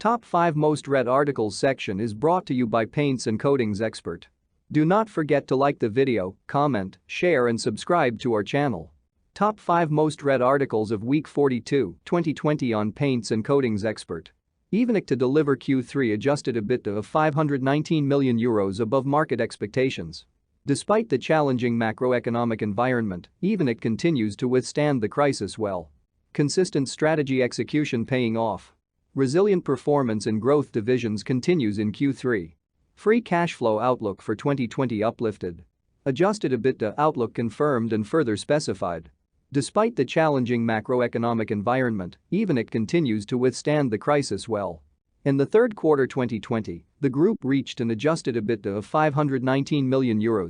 Top 5 Most Read Articles section is brought to you by Paints and Coatings Expert. Do not forget to like the video, comment, share and subscribe to our channel. Top 5 Most Read Articles of Week 42, 2020 on Paints and Coatings Expert. Evonik to deliver Q3 adjusted EBITDA of €519 million above market expectations. Despite the challenging macroeconomic environment, Evonik continues to withstand the crisis well. Consistent strategy execution paying off. Resilient performance in growth divisions continues in Q3. Free cash flow outlook for 2020 uplifted. Adjusted EBITDA outlook confirmed and further specified. Despite the challenging macroeconomic environment, Evonik continues to withstand the crisis well. In the third quarter 2020, the group reached an adjusted EBITDA of €519 million.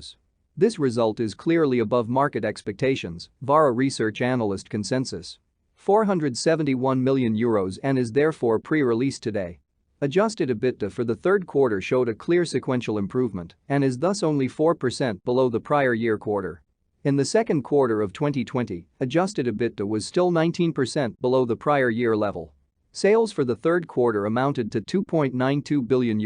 This result is clearly above market expectations, Vara research analyst consensus. €471 million and is therefore pre-released today. Adjusted EBITDA for the third quarter showed a clear sequential improvement and is thus only 4% below the prior year quarter. In the second quarter of 2020, adjusted EBITDA was still 19% below the prior year level. Sales for the third quarter amounted to €2.92 billion,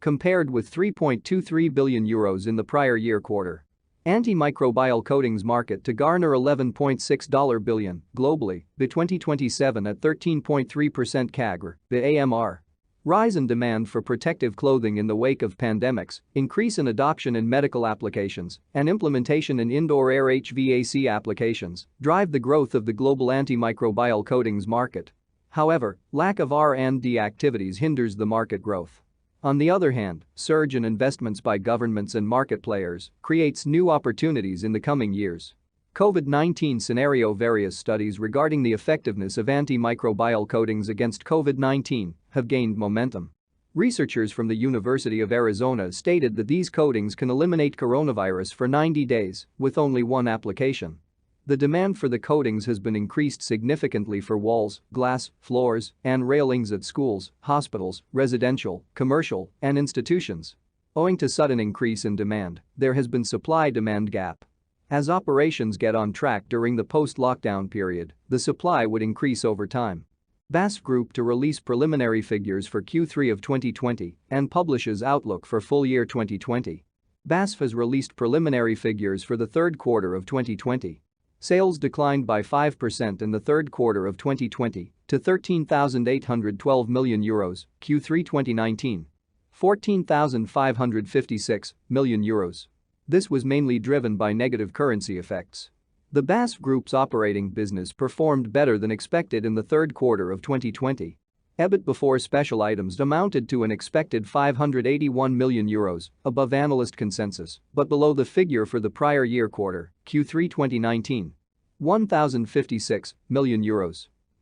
compared with €3.23 billion in the prior year quarter. Anti-Microbial coatings market to garner $11.6 billion globally by 2027 at 13.3% CAGR, the AMR. Rise in demand for protective clothing in the wake of pandemics, increase in adoption in medical applications, and implementation in indoor air HVAC applications drive the growth of the global antimicrobial coatings market. However, lack of R&D activities hinders the market growth. On the other hand, surge in investments by governments and market players creates new opportunities in the coming years. COVID-19 scenario. Various studies regarding the effectiveness of antimicrobial coatings against COVID-19 have gained momentum. Researchers from the University of Arizona stated that these coatings can eliminate coronavirus for 90 days with only one application. The demand for the coatings has been increased significantly for walls, glass, floors, and railings at schools, hospitals, residential, commercial, and institutions. Owing to sudden increase in demand, there has been supply-demand gap. As operations get on track during the post-lockdown period, the supply would increase over time. BASF Group to release preliminary figures for Q3 of 2020 and publishes outlook for full year 2020. BASF has released preliminary figures for the third quarter of 2020. Sales declined by 5% in the third quarter of 2020 to €13,812 million, Q3 2019. €14,556 million. This was mainly driven by negative currency effects. The BASF Group's operating business performed better than expected in the third quarter of 2020. EBIT before special items amounted to an expected €581 million, above analyst consensus, but below the figure for the prior year quarter, Q3 2019. €1,056 million.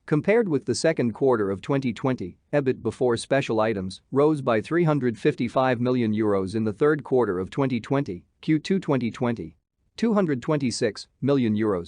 Compared with the second quarter of 2020, EBIT before special items rose by €355 million in the third quarter of 2020, Q2 2020. €226 million.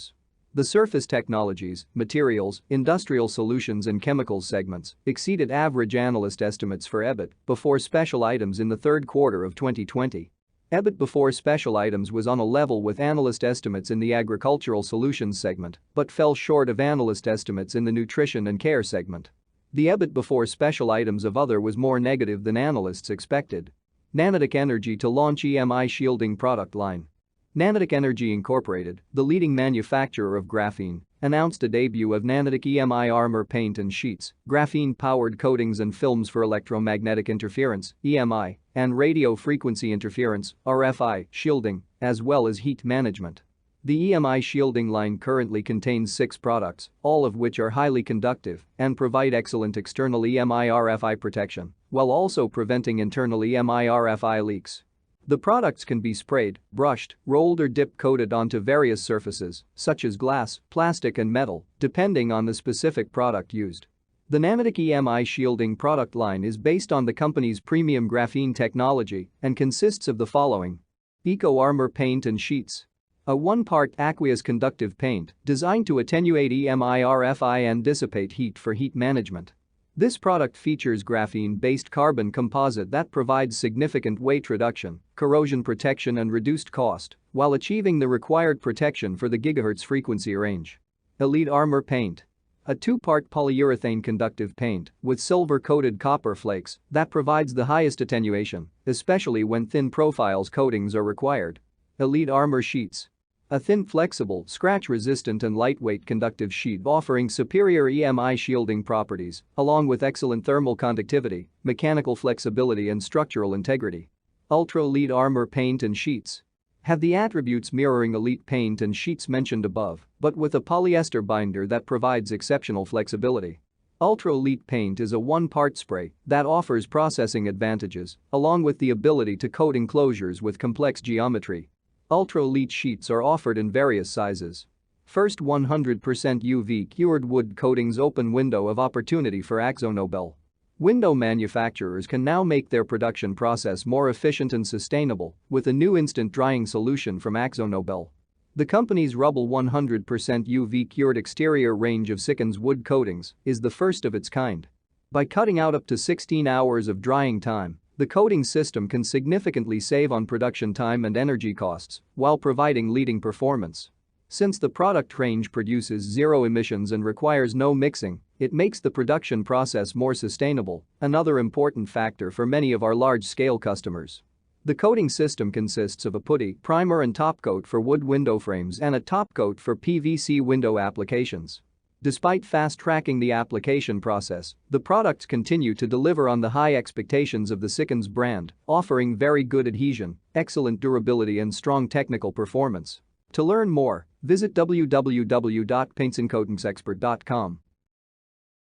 The surface technologies, materials, industrial solutions and chemicals segments exceeded average analyst estimates for EBIT before special items in the third quarter of 2020. EBIT before special items was on a level with analyst estimates in the agricultural solutions segment but fell short of analyst estimates in the nutrition and care segment. The EBIT before special items of other was more negative than analysts expected. Nanotech Energy to launch EMI shielding product line. Nanotech Energy Incorporated, the leading manufacturer of graphene, announced a debut of Nanotech EMI armor paint and sheets, graphene-powered coatings and films for electromagnetic interference (EMI) and radio frequency interference (RFI) shielding, as well as heat management. The EMI shielding line currently contains 6 products, all of which are highly conductive and provide excellent external EMI RFI protection, while also preventing internal EMI RFI leaks. The products can be sprayed, brushed, rolled or dip-coated onto various surfaces, such as glass, plastic and metal, depending on the specific product used. The Nanotech EMI shielding product line is based on the company's premium graphene technology and consists of the following. Eco Armor paint and sheets. A 1-part aqueous conductive paint designed to attenuate EMI RFI and dissipate heat for heat management. This product features graphene-based carbon composite that provides significant weight reduction, corrosion protection and reduced cost, while achieving the required protection for the gigahertz frequency range. Elite Armor Paint. A two-part polyurethane conductive paint with silver-coated copper flakes that provides the highest attenuation, especially when thin profiles coatings are required. Elite armor sheets. A thin, flexible, scratch-resistant and lightweight conductive sheet offering superior EMI shielding properties, along with excellent thermal conductivity, mechanical flexibility and structural integrity. Ultra-elite armor paint and sheets have the attributes mirroring elite paint and sheets mentioned above, but with a polyester binder that provides exceptional flexibility. Ultra Elite paint is a one-part spray that offers processing advantages, along with the ability to coat enclosures with complex geometry. Ultra Elite sheets are offered in various sizes. First, 100% UV-cured wood coatings open window of opportunity for AkzoNobel. Window manufacturers can now make their production process more efficient and sustainable with a new instant drying solution from AkzoNobel. The company's Rubble 100% UV-cured exterior range of Sikkens wood coatings is the first of its kind. By cutting out up to 16 hours of drying time, the coating system can significantly save on production time and energy costs while providing leading performance. Since the product range produces zero emissions and requires no mixing, it makes the production process more sustainable, another important factor for many of our large-scale customers. The coating system consists of a putty, primer and topcoat for wood window frames and a topcoat for PVC window applications. Despite fast-tracking the application process, the products continue to deliver on the high expectations of the Sikkens brand, offering very good adhesion, excellent durability and strong technical performance. To learn more, visit www.paintsandcoatingsexpert.com.